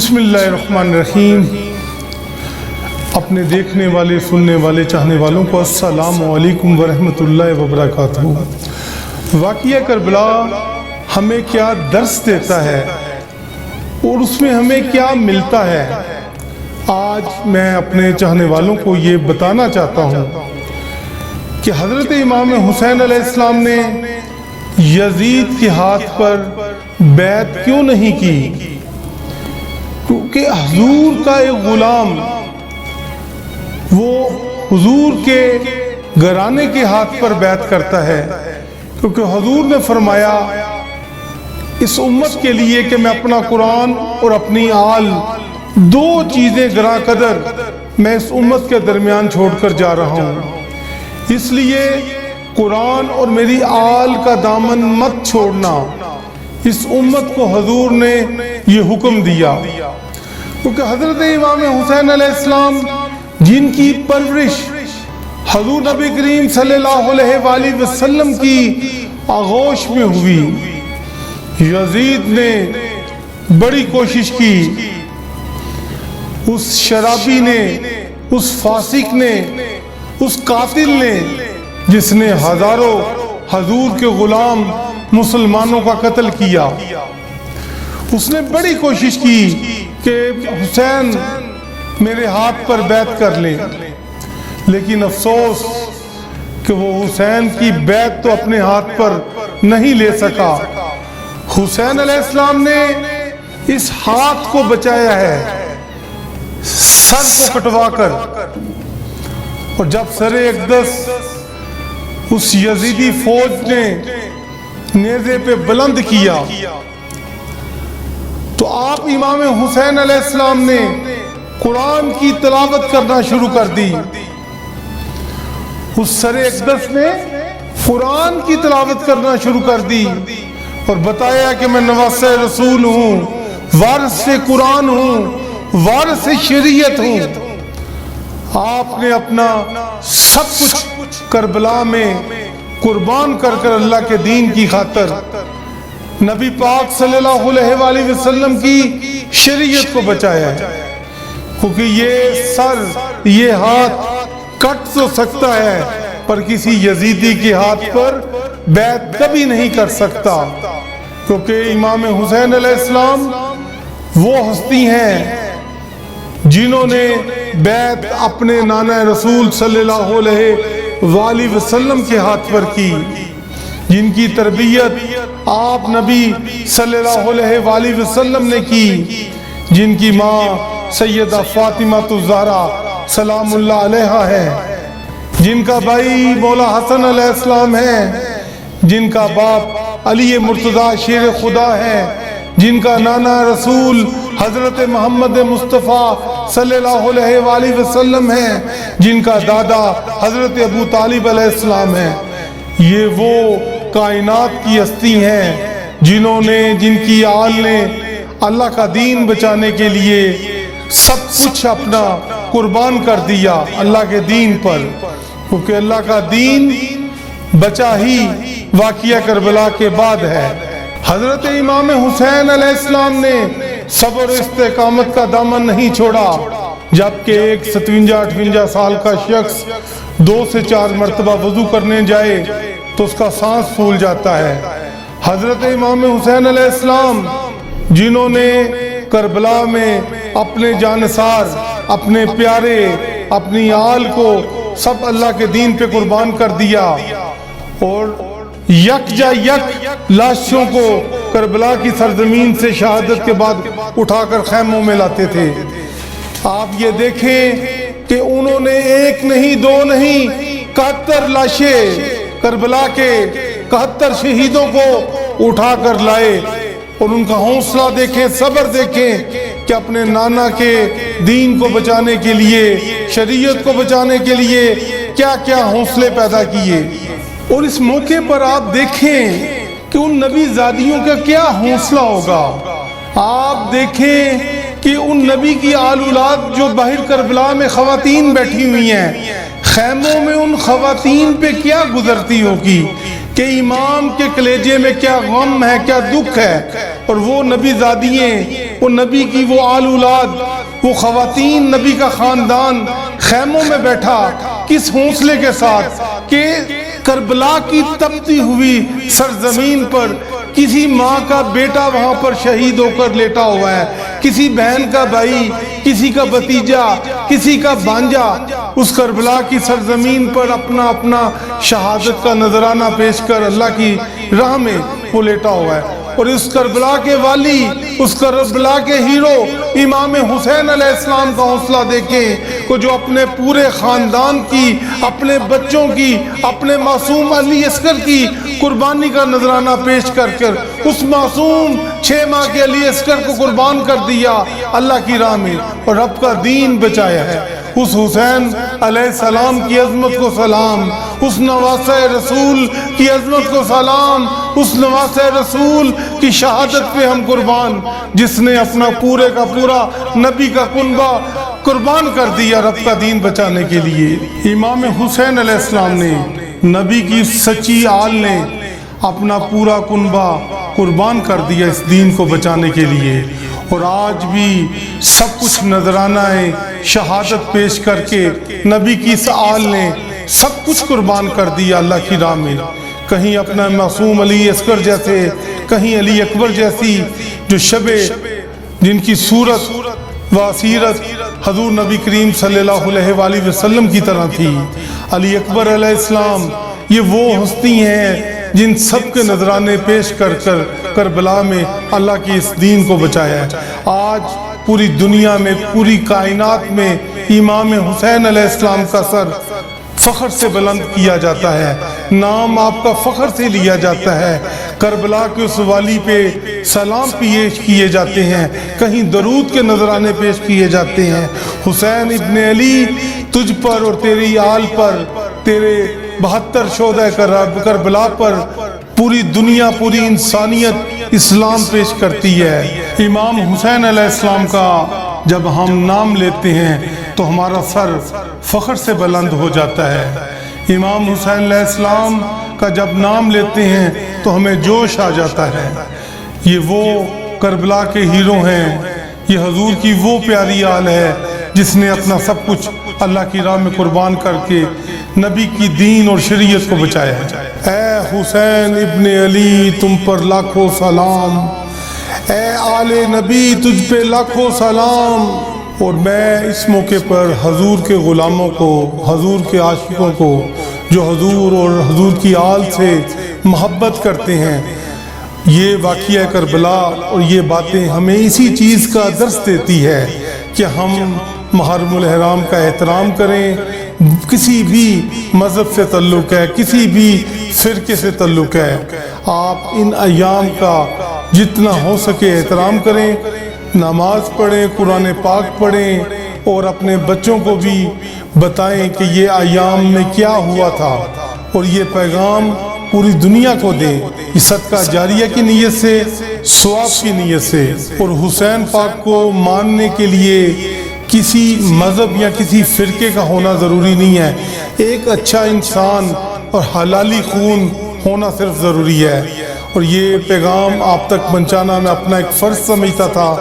بسم اللہ الرحمن الرحیم۔ اپنے دیکھنے والے، سننے والے، چاہنے والوں کو السلام علیکم ورحمۃ اللہ وبرکاتہ۔ واقعہ کربلا ہمیں کیا درس دیتا ہے اور اس میں ہمیں کیا ملتا ہے، آج میں اپنے چاہنے والوں کو یہ بتانا چاہتا ہوں کہ حضرت امام حسین علیہ السلام نے یزید کے ہاتھ پر بیعت کیوں نہیں کی؟ کیونکہ حضور کا ایک غلام وہ حضور کے گھرانے کے ہاتھ پر بیعت کرتا ہے، کیونکہ حضور نے فرمایا اس امت کے لیے کہ میں اپنا قرآن اور اپنی آل دو چیزیں گراں قدر میں اس امت کے درمیان چھوڑ کر جا رہا ہوں، اس لیے قرآن اور میری آل کا دامن مت چھوڑنا۔ اس امت کو حضور نے یہ حکم دیا، کیونکہ حضرت امام حسین علیہ السلام جن کی پرورش حضور نبی کریم صلی اللہ علیہ وآلہ وسلم کی آغوش میں ہوئی، یزید نے بڑی کوشش کی، اس شرابی نے، اس فاسق نے، اس قاتل نے جس نے ہزاروں حضور کے غلام مسلمانوں کا قتل کیا، اس نے بڑی کوشش کی کہ حسین میرے ہاتھ پر بیعت کر لیں، لیکن افسوس کہ وہ حسین کی بیعت تو اپنے ہاتھ پر نہیں لے سکا۔ حسین علیہ السلام نے اس ہاتھ کو بچایا ہے سر کو کٹوا کر، اور جب سر اقدس اس یزیدی فوج نے نیزے پہ بلند کیا تو آپ امام حسین علیہ السلام نے قرآن کی تلاوت کرنا شروع کر دی۔ اس سر اقدس نے قرآن کی تلاوت کرنا شروع کر دی اور بتایا کہ میں نواسہ رسول ہوں، وارث قرآن ہوں، وارث شریعت ہوں۔ آپ نے اپنا سب کچھ کربلا میں قربان کر کر اللہ کے دین کی خاطر نبی پاک صلی اللہ علیہ وآلہ وسلم کی شریعت کو بچایا ہے، کیونکہ یہ سر، یہ ہاتھ کٹ تو سکتا ہے پر کسی یزیدی کے ہاتھ پر بیعت کبھی نہیں کر سکتا، کیونکہ امام حسین علیہ السلام وہ ہستی ہیں جنہوں نے بیعت اپنے نانا رسول صلی اللہ علیہ وآلہ وسلم کے ہاتھ پر کی، جن کی تربیت آپ نبی صلی اللہ علیہ وآلہ وسلم نے کی، جن کی ماں سیدہ فاطمہ الزہرا سلام اللہ علیہا ہے، جن کا بھائی مولا حسن علیہ السلام ہے، جن کا باپ علی مرتضیٰ شیر خدا ہے، جن کا نانا رسول حضرت محمد مصطفیٰ صلی اللہ علیہ وآلہ وسلم ہے، جن کا دادا حضرت ابو طالب علیہ السلام ہے۔ یہ وہ کائنات کی ہستی ہیں جن کی آل نے اللہ کا دین بچانے کے لیے سب کچھ اپنا قربان کر دیا اللہ کے دین پر، کیونکہ اللہ کا دین بچا ہی واقعہ کربلا کے بعد ہے۔ حضرت امام حسین علیہ السلام نے صبر و استقامت کا دامن نہیں چھوڑا، جبکہ ایک 57-58 سال کا شخص 2 سے 4 مرتبہ وضو کرنے جائے تو اس کا سانس پھول جاتا ہے۔ حضرت امام حسین علیہ السلام جنہوں نے کربلا میں اپنے جانثار، اپنے پیارے، اپنی آل کو سب اللہ کے دین پہ قربان کر دیا، اور یک لاشوں کو کربلا کی سرزمین سے شہادت کے بعد اٹھا کر خیموں میں لاتے تھے۔ آپ یہ دیکھیں کہ انہوں نے ایک نہیں، دو نہیں، 71 لاشیں کربلا کے 71 شہیدوں کو اٹھا کر لائے، اور ان کا حوصلہ دیکھیں، صبر دیکھیں کہ اپنے نانا کے دین کو بچانے کے لیے، شریعت کو بچانے کے لیے کیا کیا حوصلے پیدا کیے۔ اور اس موقع پر آپ دیکھیں کہ ان نبی زادیوں کا کیا حوصلہ ہوگا۔ آپ دیکھیں کہ ان نبی کی آل اولاد جو باہر کربلا میں خواتین بیٹھی ہوئی ہیں، خیموں میں ان خواتین پہ کیا گزرتی ہوگی کہ امام کے کلیجے میں کیا غم ہے، کیا دکھ ہے، اور وہ نبی زادییں وہ نبی کی وہ آل اولاد، وہ خواتین، نبی کا خاندان خیموں میں بیٹھا کس حوصلے کے ساتھ کہ کربلا کی تپتی ہوئی سرزمین پر کسی ماں کا بیٹا وہاں پر شہید ہو کر لیٹا ہوا ہے، کسی بہن کا بھائی، کسی کا بھتیجا، کسی کا بھانجا اس کربلا کی سرزمین پر اپنا اپنا شہادت کا نذرانہ پیش کر اللہ کی راہ میں وہ لیٹا ہوا ہے۔ اور اس کربلا کے والی، اس کربلا کے ہیرو امام حسین علیہ السلام کا حوصلہ دیکھیں کہ جو اپنے پورے خاندان کی، اپنے بچوں کی، اپنے معصوم علی اصغر کی قربانی کا نذرانہ پیش کر کر اس معصوم 6 ماہ کے علی اصغر کو قربان کر دیا اللہ کی راہ میں اور رب کا دین بچایا ہے۔ اس حسین علیہ السلام کی عظمت کو سلام، اس نواسہ رسول کی عظمت کو سلام، اس نواسہ رسول کی شہادت پہ ہم قربان، جس نے اپنا پورے کا پورا نبی کا کنبہ قربان کر دیا رب کا دین بچانے کے لیے۔ امام حسین علیہ السلام نے، نبی کی سچی آل نے اپنا پورا کنبہ قربان کر دیا اس دین کو بچانے کے لیے، اور آج بھی سب کچھ نذرانہ شہادت پیش کر کے نبی کی اس آل نے سب کچھ قربان کر دیا اللہ کی راہ میں۔ کہیں اپنا معصوم علی اصغر جیسے، کہیں علی اکبر جیسی جو شب جن کی صورت و سیرت حضور نبی کریم صلی اللہ علیہ وآلہ وسلم کی طرح تھی۔ علی اکبر علیہ السلام یہ وہ ہستی ہیں جن سب کے نذرانے پیش کر کر کربلا میں اللہ کی اس دین کو بچایا ہے۔ آج پوری دنیا میں، پوری کائنات میں امام حسین علیہ السلام کا سر فخر سے بلند کیا جاتا ہے، نام آپ کا فخر سے لیا جاتا ہے، کربلا کے اس والی پہ سلام پیش کیے جاتے ہیں، کہیں درود کے نذرانے پیش کیے جاتے ہیں۔ حسین ابن علی تجھ پر اور تیری آل پر، تیرے 72 شہداء کربلا پر پوری دنیا، پوری انسانیت اسلام پیش کرتی ہے۔ امام حسین علیہ السلام کا جب ہم نام لیتے ہیں تو ہمارا سر فخر سے بلند ہو جاتا ہے۔ امام حسین علیہ السلام کا جب نام لیتے ہیں تو ہمیں جوش آ جاتا ہے۔ یہ وہ کربلا کے ہیرو ہیں، یہ حضور کی وہ پیاری آل ہے جس نے اپنا سب کچھ اللہ کی راہ میں قربان کر کے نبی کی دین اور شریعت کو بچایا ہے۔ اے حسین ابن علی تم پر لاکھوں سلام، اے آل نبی تجھ پہ لاکھوں سلام۔ اور میں اس موقع پر حضور کے غلاموں کو، حضور کے عاشقوں کو جو حضور اور حضور کی آل سے محبت کرتے ہیں، یہ واقعہ کربلا اور یہ باتیں ہمیں اسی چیز کا درس دیتی ہے کہ ہم محرم الحرام کا احترام کریں۔ کسی بھی مذہب سے تعلق ہے، کسی بھی فرقے سے تعلق ہے، آپ ان ایام کا جتنا ہو سکے احترام کریں، نماز پڑھیں، قرآن پاک پڑھیں، اور اپنے بچوں کو بھی بتائیں کہ یہ ایام میں کیا ہوا تھا، اور یہ پیغام پوری دنیا کو دیں، یہ صدقہ جاریہ کی نیت سے، ثواب کی نیت سے۔ اور حسین پاک کو ماننے کے لیے کسی مذہب یا کسی فرقے کا ہونا ضروری نہیں ہے، ایک اچھا انسان اور حلالی خون ہونا صرف ضروری ہے۔ اور یہ پیغام آپ تک پہنچانا میں اپنا ایک فرض سمجھتا تھا،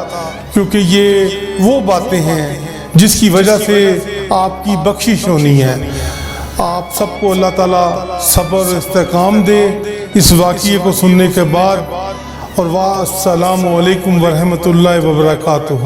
کیونکہ یہ وہ باتیں ہیں جس کی وجہ سے آپ کی بخشش ہونی ہے۔ آپ سب کو اللہ تعالیٰ صبر و استحکام دے اس واقعے کو سننے کے بعد، اور السلام علیکم ورحمۃ اللہ وبرکاتہ۔